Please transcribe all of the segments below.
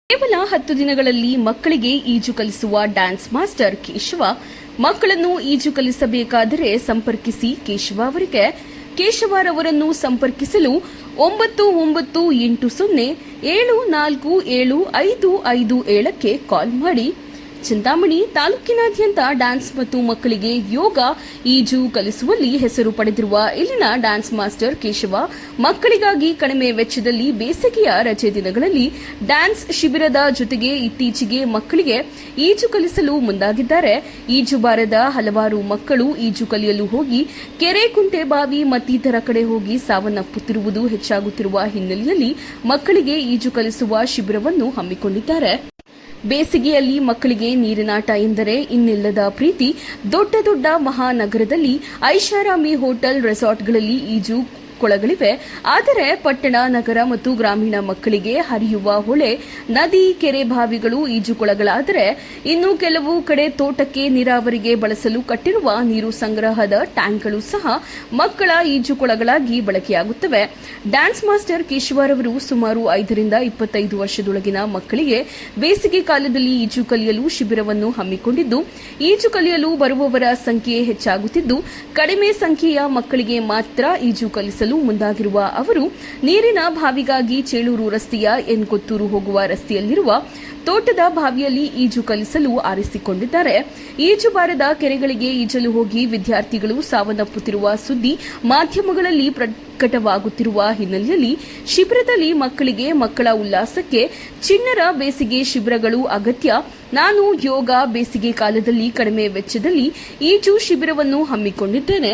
ಕೇವಲ 10 ದಿನಗಳಲ್ಲಿ ಮಕ್ಕಳಿಗೆ ಈಜು ಕಲಿಸುವ ಡ್ಯಾನ್ಸ್ ಮಾಸ್ಟರ್ ಕೇಶವ. ಮಕ್ಕಳನ್ನು ಈಜು ಕಲಿಸಬೇಕಾದರೆ ಸಂಪರ್ಕಿಸಿ ಕೇಶವ ಅವರಿಗೆ. ಕೇಶವರವರನ್ನು ಸಂಪರ್ಕಿಸಲು 9980747557ಕ್ಕೆ ಕಾಲ್ ಮಾಡಿ. ಚಿಂತಾಮಣಿ ತಾಲೂಕಿನಾದ್ಯಂತ ಡ್ಯಾನ್ಸ್ ಮತ್ತು ಮಕ್ಕಳಿಗೆ ಯೋಗ, ಈಜು ಕಲಿಸುವಲ್ಲಿ ಹೆಸರು ಪಡೆದಿರುವ ಇಲ್ಲಿನ ಡ್ಯಾನ್ಸ್ ಮಾಸ್ಟರ್ ಕೇಶವ ಮಕ್ಕಳಿಗಾಗಿ ಕಡಿಮೆ ವೆಚ್ಚದಲ್ಲಿ ಬೇಸಿಗೆಯ ರಜೆ ದಿನಗಳಲ್ಲಿ ಡ್ಯಾನ್ಸ್ ಶಿಬಿರದ ಜೊತೆಗೆ ಇತ್ತೀಚೆಗೆ ಮಕ್ಕಳಿಗೆ ಈಜು ಕಲಿಸಲು ಮುಂದಾಗಿದ್ದಾರೆ. ಈಜು ಬಾರದ ಹಲವಾರು ಮಕ್ಕಳು ಈಜು ಕಲಿಯಲು ಹೋಗಿ ಕೆರೆ, ಕುಂಟೆ, ಬಾವಿ ಮತ್ತಿತರ ಕಡೆ ಹೋಗಿ ಸಾವನ್ನಪ್ಪುತ್ತಿರುವುದು ಹೆಚ್ಚಾಗುತ್ತಿರುವ ಹಿನ್ನೆಲೆಯಲ್ಲಿ ಮಕ್ಕಳಿಗೆ ಈಜು ಕಲಿಸುವ ಶಿಬಿರವನ್ನು ಹಮ್ಮಿಕೊಂಡಿದ್ದಾರೆ. ಬೇಸಿಗೆಯಲ್ಲಿ ಮಕ್ಕಳಿಗೆ ನೀರಿನಾಟ ಎಂದರೆ ಇನ್ನಿಲ್ಲದ ಪ್ರೀತಿ. ದೊಡ್ಡ ದೊಡ್ಡ ಮಹಾನಗರದಲ್ಲಿ ಐಷಾರಾಮಿ ಹೋಟೆಲ್, ರೆಸಾರ್ಟ್ಗಳಲ್ಲಿ ಈಜು ಕೊಳಗಳಿವೆ. ಆದರೆ ಪಟ್ಟಣ, ನಗರ ಮತ್ತು ಗ್ರಾಮೀಣ ಮಕ್ಕಳಿಗೆ ಹರಿಯುವ ಹೊಳೆ, ನದಿ, ಕೆರೆ, ಬಾವಿಗಳು ಈಜುಕೊಳಗಳಾದರೆ ಇನ್ನು ಕೆಲವು ಕಡೆ ತೋಟಕ್ಕೆ, ನೀರಾವರಿಗೆ ಬಳಸಲು ಕಟ್ಟಿರುವ ನೀರು ಸಂಗ್ರಹದ ಟ್ಯಾಂಕ್ಗಳು ಸಹ ಮಕ್ಕಳ ಈಜುಕೊಳಗಳಾಗಿ ಬಳಕೆಯಾಗುತ್ತವೆ. ಡ್ಯಾನ್ಸ್ ಮಾಸ್ಟರ್ ಕೇಶವರವರು ಸುಮಾರು 5 ರಿಂದ 25 ವರ್ಷದೊಳಗಿನ ಮಕ್ಕಳಿಗೆ ಬೇಸಿಗೆ ಕಾಲದಲ್ಲಿ ಈಜು ಕಲಿಯಲು ಶಿಬಿರವನ್ನು ಹಮ್ಮಿಕೊಂಡಿದ್ದು, ಈಜು ಕಲಿಯಲು ಬರುವವರ ಸಂಖ್ಯೆ ಹೆಚ್ಚಾಗುತ್ತಿದ್ದು, ಕಡಿಮೆ ಸಂಖ್ಯೆಯ ಮಕ್ಕಳಿಗೆ ಮಾತ್ರ ಈಜು ಕಲಿಸಲು ಮುಂದಾಗಿರುವ ಅವರು ನೀರಿನ ಬಾವಿಗಾಗಿ ಚೇಳೂರು ರಸ್ತೆಯ ಎನ್ಕೊತ್ತೂರು ಹೋಗುವ ರಸ್ತೆಯಲ್ಲಿರುವ ತೋಟದ ಬಾವಿಯಲ್ಲಿ ಈಜು ಕಲಿಸಲು ಆರಿಸಿಕೊಂಡಿದ್ದಾರೆ. ಈಜು ಬಾರದ ಕೆರೆಗಳಿಗೆ ಈಜಲು ಹೋಗಿ ವಿದ್ಯಾರ್ಥಿಗಳು ಸಾವನ್ನಪ್ಪುತ್ತಿರುವ ಸುದ್ದಿ ಮಾಧ್ಯಮಗಳಲ್ಲಿ ಪ್ರಕಟವಾಗುತ್ತಿರುವ ಹಿನ್ನೆಲೆಯಲ್ಲಿ ಶಿಬಿರದಲ್ಲಿ ಮಕ್ಕಳಿಗೆ, ಮಕ್ಕಳ ಉಲ್ಲಾಸಕ್ಕೆ ಚಿಣ್ಣರ ಬೇಸಿಗೆ ಶಿಬಿರಗಳು ಅಗತ್ಯ. ನಾನು ಯೋಗ, ಬೇಸಿಗೆ ಕಾಲದಲ್ಲಿ ಕಡಿಮೆ ವೆಚ್ಚದಲ್ಲಿ ಈಜು ಶಿಬಿರವನ್ನು ಹಮ್ಮಿಕೊಂಡಿದ್ದೇನೆ.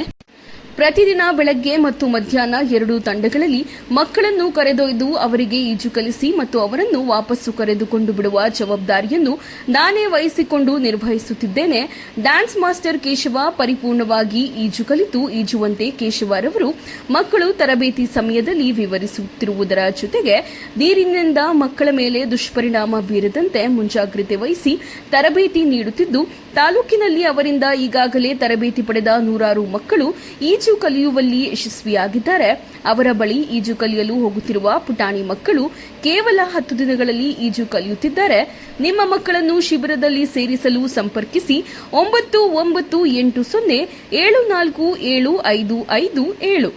ಪ್ರತಿದಿನ ಬೆಳಗ್ಗೆ ಮತ್ತು ಮಧ್ಯಾಹ್ನ 2 ತಂಡಗಳಲ್ಲಿ ಮಕ್ಕಳನ್ನು ಕರೆದೊಯ್ದು ಅವರಿಗೆ ಈಜು ಕಲಿಸಿ ಮತ್ತು ಅವರನ್ನು ವಾಪಸ್ಸು ಕರೆದುಕೊಂಡು ಬಿಡುವ ಜವಾಬ್ದಾರಿಯನ್ನು ನಾನೇ ವಹಿಸಿಕೊಂಡು ನಿರ್ವಹಿಸುತ್ತಿದ್ದೇನೆ. ಡ್ಯಾನ್ಸ್ ಮಾಸ್ಟರ್ ಕೇಶವ ಪರಿಪೂರ್ಣವಾಗಿ ಈಜು ಕಲಿತು ಈಜುವಂತೆ ಕೇಶವರವರು ಮಕ್ಕಳು ತರಬೇತಿ ಸಮಯದಲ್ಲಿ ವಿವರಿಸುತ್ತಿರುವುದರ ಜೊತೆಗೆ ನೀರಿನಿಂದ ಮಕ್ಕಳ ಮೇಲೆ ದುಷ್ಪರಿಣಾಮ ಬೀರದಂತೆ ಮುಂಜಾಗ್ರತೆ ವಹಿಸಿ ತರಬೇತಿ ನೀಡುತ್ತಿದ್ದು, ತಾಲೂಕಿನಲ್ಲಿ ಅವರಿಂದ ಈಗಾಗಲೇ ತರಬೇತಿ ಪಡೆದ 100 ಮಕ್ಕಳು ಈಜು ಕಲಿಯುವಲ್ಲಿ ಯಶಸ್ವಿಯಾಗಿದ್ದಾರೆ. ಅವರ ಬಳಿ ಈಜು ಕಲಿಯಲು ಹೋಗುತ್ತಿರುವ ಪುಟಾಣಿ ಮಕ್ಕಳು ಕೇವಲ 10 ದಿನಗಳಲ್ಲಿ ಈಜು ಕಲಿಯುತ್ತಿದ್ದಾರೆ. ನಿಮ್ಮ ಮಕ್ಕಳನ್ನು ಶಿಬಿರದಲ್ಲಿ ಸೇರಿಸಲು ಸಂಪರ್ಕಿಸಿ 9980747557.